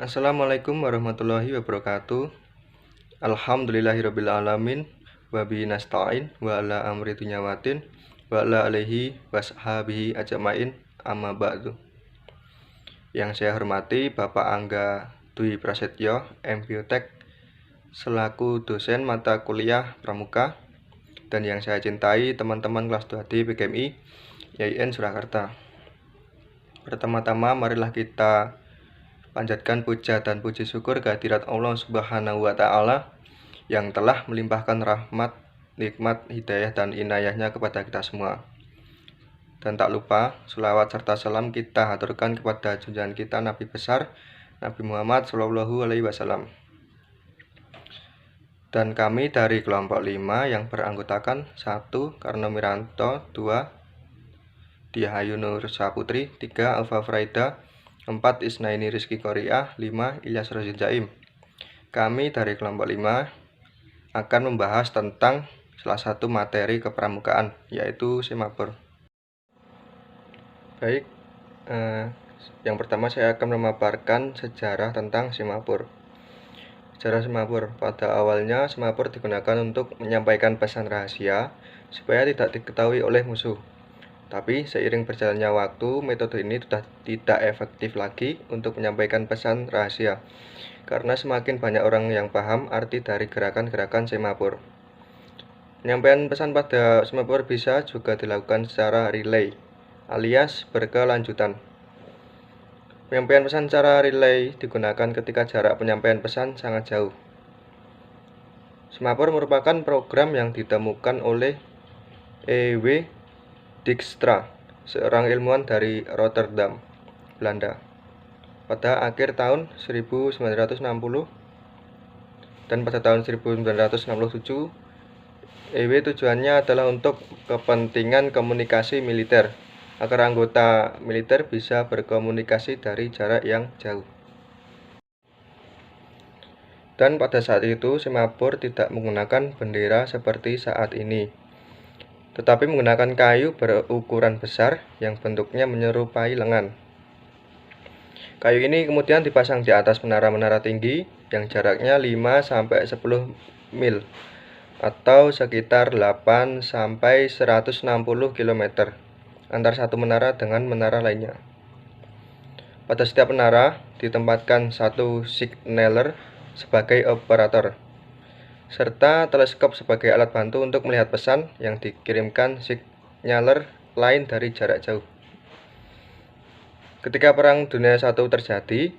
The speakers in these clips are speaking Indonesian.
Assalamualaikum warahmatullahi wabarakatuh. Alhamdulillahirabbil alamin wa bihi nasta'in wa ala amri dunyawatin wa ala alihi washabihi ajmain amma ba'du. Yang saya hormati Bapak Angga Dwi Prasetyo, MBiotek, selaku dosen mata kuliah Pramuka, dan yang saya cintai teman-teman kelas 2D PGMI YIN Surakarta. Pertama-tama marilah kita panjatkan puja dan puji syukur kehadirat Allah Subhanahu wa Ta'ala yang telah melimpahkan rahmat, nikmat, hidayah, dan inayahnya kepada kita semua. Dan tak lupa, sholawat serta salam kita haturkan kepada junjungan kita Nabi besar, Nabi Muhammad SAW. Dan kami dari kelompok 5 yang beranggotakan 1. Karno Miranto, 2. Diahayu Nur Saputri, 3. Alfa Fraida, 4. Isnaini Rizky Koriah, 5. Ilyas Rozin Jaim. Kami dari kelompok 5 akan membahas tentang salah satu materi kepramukaan, yaitu semapur. Baik, yang pertama saya akan memaparkan sejarah tentang semapur. Sejarah semapur. Pada awalnya semapur digunakan untuk menyampaikan pesan rahasia supaya tidak diketahui oleh musuh. Tapi seiring berjalannya waktu, metode ini sudah tidak efektif lagi untuk menyampaikan pesan rahasia, karena semakin banyak orang yang paham arti dari gerakan-gerakan semapur. Penyampaian pesan pada semapur bisa juga dilakukan secara relay, alias berkelanjutan. Penyampaian pesan secara relay digunakan ketika jarak penyampaian pesan sangat jauh. Semapur merupakan program yang ditemukan oleh E.W. Dijkstra, seorang ilmuwan dari Rotterdam, Belanda, pada akhir tahun 1960, dan pada tahun 1967 EW tujuannya adalah untuk kepentingan komunikasi militer, agar anggota militer bisa berkomunikasi dari jarak yang jauh. Dan pada saat itu semapur tidak menggunakan bendera seperti saat ini, tetapi menggunakan kayu berukuran besar yang bentuknya menyerupai lengan. Kayu ini kemudian dipasang di atas menara-menara tinggi yang jaraknya 5-10 mil atau sekitar 8-160 km antar satu menara dengan menara lainnya. Pada setiap menara ditempatkan satu signaler sebagai operator, serta teleskop sebagai alat bantu untuk melihat pesan yang dikirimkan signaler lain dari jarak jauh. Ketika Perang Dunia I terjadi,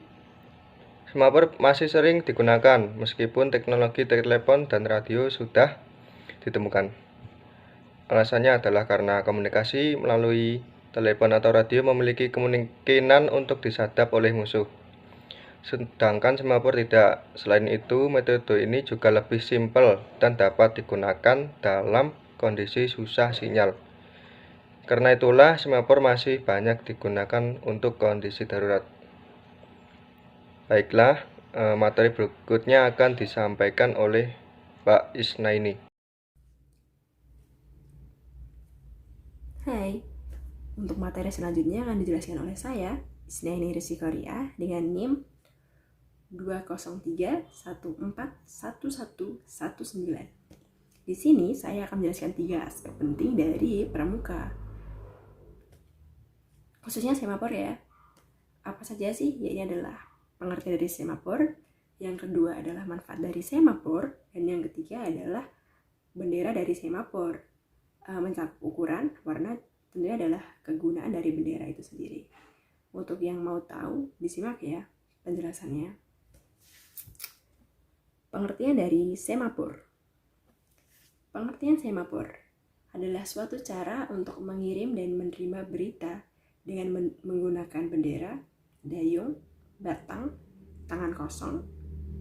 semapur masih sering digunakan meskipun teknologi telepon dan radio sudah ditemukan. Alasannya adalah karena komunikasi melalui telepon atau radio memiliki kemungkinan untuk disadap oleh musuh. Sedangkan semapur tidak. Selain itu, metode ini juga lebih simpel dan dapat digunakan dalam kondisi susah sinyal. Karena itulah semapur masih banyak digunakan untuk kondisi darurat. Baiklah, materi berikutnya akan disampaikan oleh Pak Isnaini. Hai, untuk materi selanjutnya akan dijelaskan oleh saya, Isnaini Rizky Koriah, dengan NIM 203141119. Di sini saya akan menjelaskan 3 aspek penting dari pramuka, khususnya semapur ya. Apa saja sih? Ya, ini adalah pengertian dari semapur, yang kedua adalah manfaat dari semapur, dan yang ketiga adalah bendera dari semapur. Mencakup ukuran, warna, tentunya adalah kegunaan dari bendera itu sendiri. Untuk yang mau tahu, disimak ya penjelasannya. Pengertian dari semapur. Pengertian semapur adalah suatu cara untuk mengirim dan menerima berita dengan menggunakan bendera, dayung, batang, tangan kosong,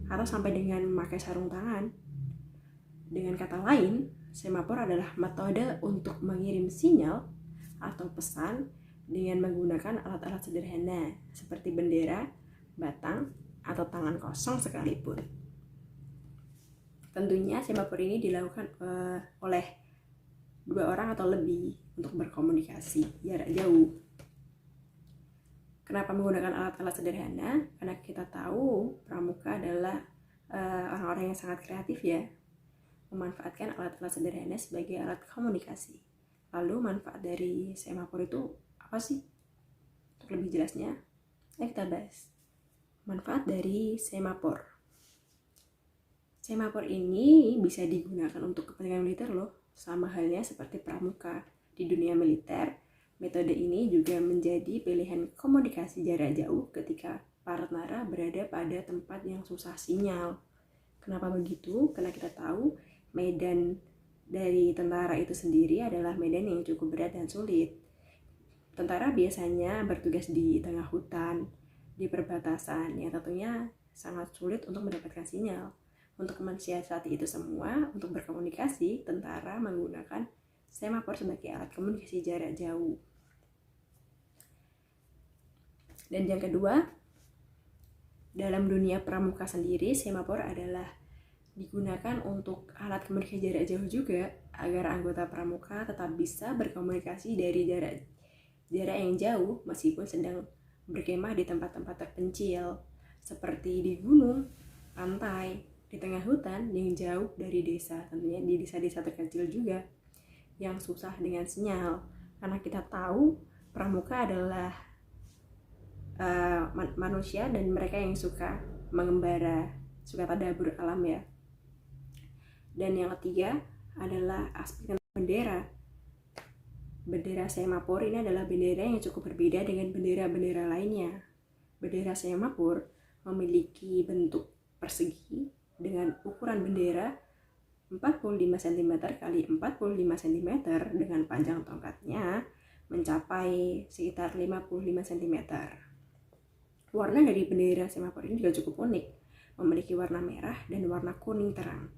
atau sampai dengan memakai sarung tangan. Dengan kata lain, semapur adalah metode untuk mengirim sinyal atau pesan dengan menggunakan alat-alat sederhana seperti bendera, batang, atau tangan kosong sekalipun. Tentunya semapur ini dilakukan oleh 2 orang atau lebih untuk berkomunikasi jarak jauh. Kenapa menggunakan alat-alat sederhana? Karena kita tahu pramuka adalah orang-orang yang sangat kreatif ya, memanfaatkan alat-alat sederhana sebagai alat komunikasi. Lalu manfaat dari semafor itu apa sih? Untuk lebih jelasnya, kita bahas manfaat dari semafor. Semafor ini bisa digunakan untuk kepentingan militer loh, sama halnya seperti pramuka. Di dunia militer, metode ini juga menjadi pilihan komunikasi jarak jauh ketika para tentara berada pada tempat yang susah sinyal. Kenapa begitu? Karena kita tahu medan dari tentara itu sendiri adalah medan yang cukup berat dan sulit. Tentara biasanya bertugas di tengah hutan, di perbatasan, yang tentunya sangat sulit untuk mendapatkan sinyal. Untuk mensiasati itu semua, untuk berkomunikasi, tentara menggunakan semafor sebagai alat komunikasi jarak jauh. Dan yang kedua, dalam dunia pramuka sendiri, semafor adalah digunakan untuk alat komunikasi jarak jauh juga, agar anggota pramuka tetap bisa berkomunikasi dari jarak yang jauh meskipun sedang berkemah di tempat-tempat terpencil, seperti di gunung, pantai, di tengah hutan yang jauh dari desa, tentunya di desa-desa terkecil juga yang susah dengan sinyal. Karena kita tahu pramuka adalah manusia dan mereka yang suka mengembara, suka tadabur alam ya. Dan yang ketiga adalah aspek bendera. Bendera semafor ini adalah bendera yang cukup berbeda dengan bendera-bendera lainnya. Bendera semafor memiliki bentuk persegi dengan ukuran bendera 45 cm x 45 cm dengan panjang tongkatnya mencapai sekitar 55 cm. Warna dari bendera semafor ini juga cukup unik, memiliki warna merah dan warna kuning terang.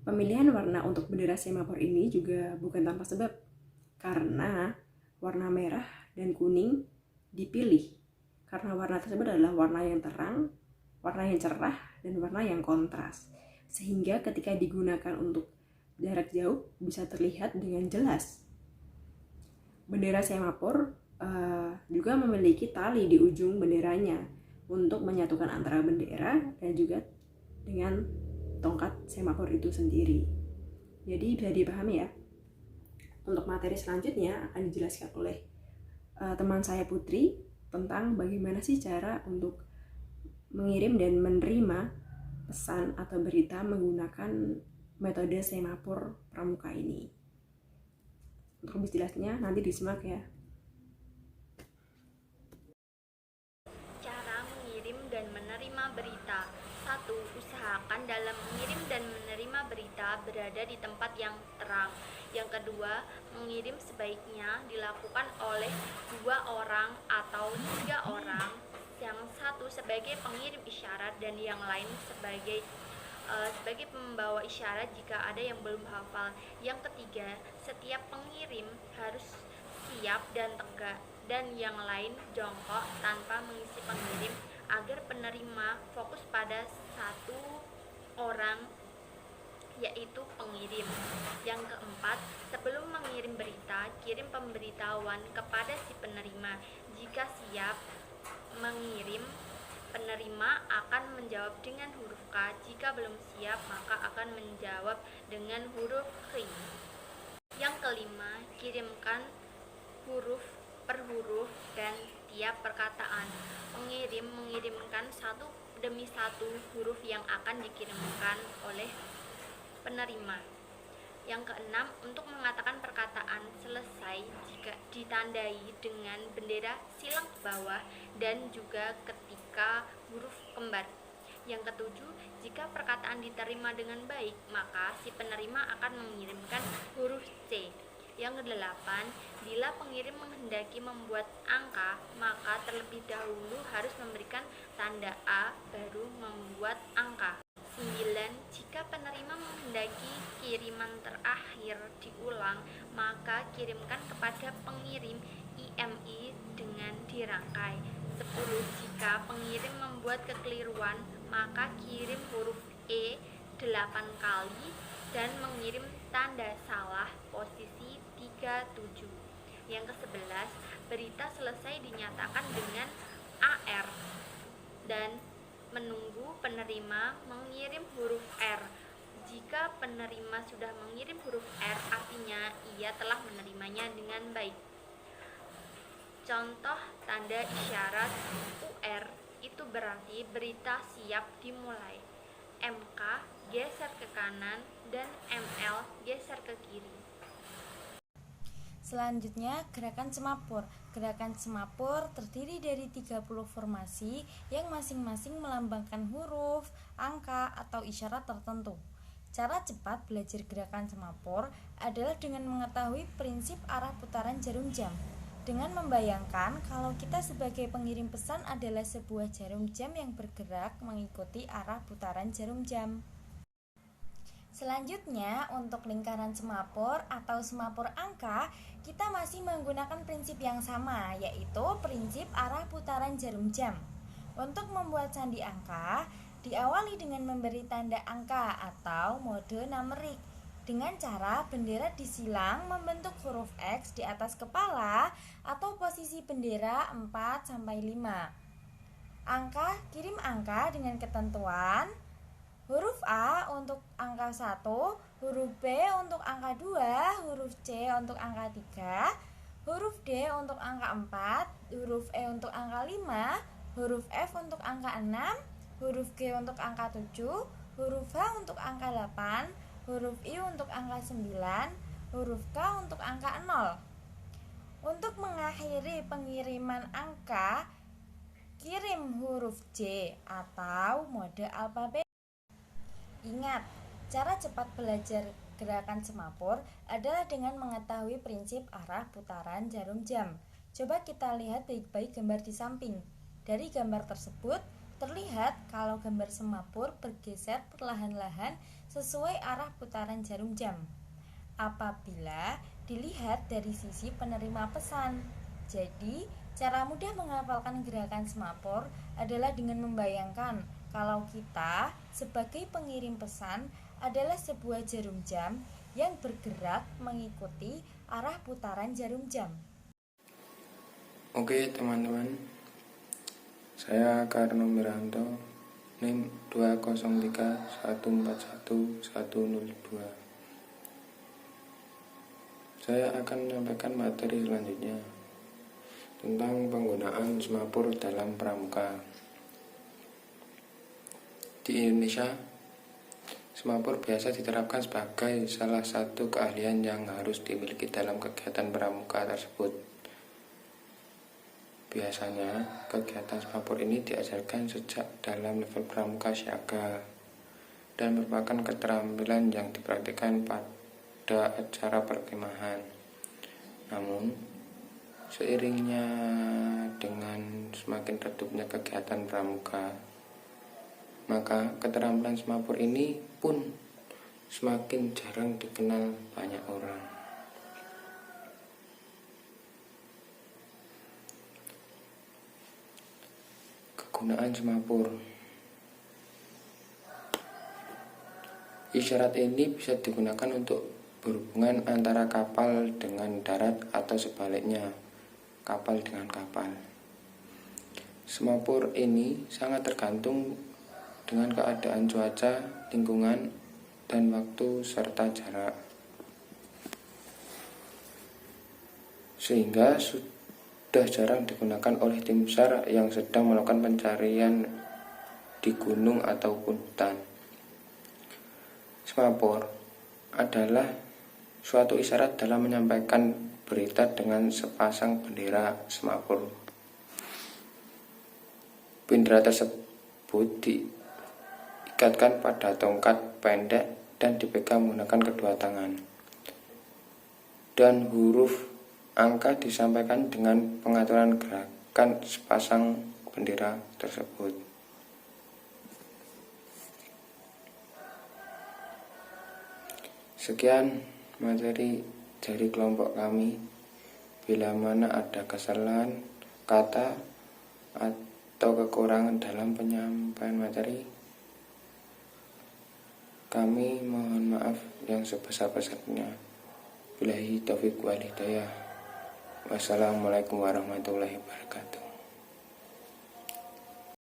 Pemilihan warna untuk bendera semafor ini juga bukan tanpa sebab, karena warna merah dan kuning dipilih karena warna tersebut adalah warna yang terang, warna yang cerah, dan warna yang kontras, sehingga ketika digunakan untuk jarak jauh bisa terlihat dengan jelas. Bendera semafor juga memiliki tali di ujung benderanya untuk menyatukan antara bendera dan juga dengan tongkat semafor itu sendiri. Jadi bisa dipahami ya. Untuk materi selanjutnya akan dijelaskan oleh teman saya Putri tentang bagaimana sih cara untuk mengirim dan menerima pesan atau berita menggunakan metode semafor pramuka ini. Untuk lebih jelasnya nanti disimak ya. Cara mengirim dan menerima berita. 1. Usahakan dalam mengirim dan menerima berita berada di tempat yang terang. Yang kedua, mengirim sebaiknya dilakukan oleh 2 orang atau 3 orang, yang satu sebagai pengirim isyarat dan yang lain sebagai pembawa isyarat jika ada yang belum hafal. Yang ketiga, setiap pengirim harus siap dan tegak, dan yang lain jongkok tanpa mengisi pengirim agar penerima fokus pada satu orang, yaitu pengirim. Yang keempat, sebelum mengirim berita, kirim pemberitahuan kepada si penerima. Jika siap mengirim, penerima akan menjawab dengan huruf K. Jika belum siap, maka akan menjawab dengan huruf K. Yang kelima, kirimkan huruf per huruf dan tiap perkataan. Pengirim mengirimkan satu demi satu huruf yang akan dikirimkan oleh penerima. Yang keenam, untuk mengatakan perkataan selesai jika ditandai dengan bendera silang ke bawah dan juga ketika huruf kembar. Yang ketujuh, jika perkataan diterima dengan baik, maka si penerima akan mengirimkan huruf C. Yang kedelapan, bila pengirim menghendaki membuat angka, maka terlebih dahulu harus memberikan tanda A baru membuat angka. 9. Jika penerima menghendaki kiriman terakhir diulang, maka kirimkan kepada pengirim IMI dengan dirangkai. 10. Jika pengirim membuat kekeliruan, maka kirim huruf E 8 kali dan mengirim tanda salah posisi 37. Yang ke-11, berita selesai dinyatakan dengan AR dan menunggu penerima mengirim huruf R. Jika penerima sudah mengirim huruf R, artinya ia telah menerimanya dengan baik. Contoh tanda isyarat UR itu berarti berita siap dimulai. MK geser ke kanan dan ML geser ke kiri. Selanjutnya, gerakan semapur. Gerakan semapur terdiri dari 30 formasi yang masing-masing melambangkan huruf, angka, atau isyarat tertentu. Cara cepat belajar gerakan semapur adalah dengan mengetahui prinsip arah putaran jarum jam. Dengan membayangkan kalau kita sebagai pengirim pesan adalah sebuah jarum jam yang bergerak mengikuti arah putaran jarum jam. Selanjutnya, untuk lingkaran semapur atau semapur angka, kita masih menggunakan prinsip yang sama, yaitu prinsip arah putaran jarum jam. Untuk membuat sandi angka, diawali dengan memberi tanda angka atau mode numerik. Dengan cara bendera disilang membentuk huruf X di atas kepala atau posisi bendera 4-5. Kirim angka dengan ketentuan huruf A untuk angka 1, huruf B untuk angka 2, huruf C untuk angka 3, huruf D untuk angka 4, huruf E untuk angka 5, huruf F untuk angka 6, huruf G untuk angka 7, huruf H untuk angka 8, huruf I untuk angka 9, huruf K untuk angka 0. Untuk mengakhiri pengiriman angka, kirim huruf J atau mode alfabet. Ingat, cara cepat belajar gerakan semapur adalah dengan mengetahui prinsip arah putaran jarum jam. Coba kita lihat baik-baik gambar di samping. Dari gambar tersebut, terlihat kalau gambar semapur bergeser perlahan-lahan sesuai arah putaran jarum jam. Apabila dilihat dari sisi penerima pesan. Jadi, cara mudah menghafalkan gerakan semapur adalah dengan membayangkan kalau kita sebagai pengirim pesan adalah sebuah jarum jam yang bergerak mengikuti arah putaran jarum jam. Oke teman-teman, saya Karno Miranto, NIM 203141102. Saya akan menyampaikan materi selanjutnya tentang penggunaan semapur dalam pramuka. Di Indonesia, semapur biasa diterapkan sebagai salah satu keahlian yang harus dimiliki dalam kegiatan pramuka tersebut. Biasanya, kegiatan semapur ini diajarkan sejak dalam level pramuka siaga dan merupakan keterampilan yang dipraktikkan pada acara perkemahan. Namun, seiringnya dengan semakin redupnya kegiatan pramuka, maka keterampilan semapur ini pun semakin jarang dikenal banyak orang. Kegunaan semapur. Isyarat ini bisa digunakan untuk berhubungan antara kapal dengan darat atau sebaliknya, kapal dengan kapal. Semapur ini sangat tergantung dengan keadaan cuaca, lingkungan, dan waktu serta jarak. Sehingga sudah jarang digunakan oleh tim SAR yang sedang melakukan pencarian di gunung ataupun hutan. Semapur adalah suatu isyarat dalam menyampaikan berita dengan sepasang bendera semapur. Bendera tersebut diikatkan pada tongkat pendek dan dipegang menggunakan kedua tangan. Dan huruf angka disampaikan dengan pengaturan gerakan sepasang bendera tersebut. Sekian materi dari kelompok kami. Bila mana ada kesalahan kata atau kekurangan dalam penyampaian materi, kami mohon maaf yang sebesar-besarnya. Billahi taufiq wal hidayah. Wassalamualaikum warahmatullahi wabarakatuh.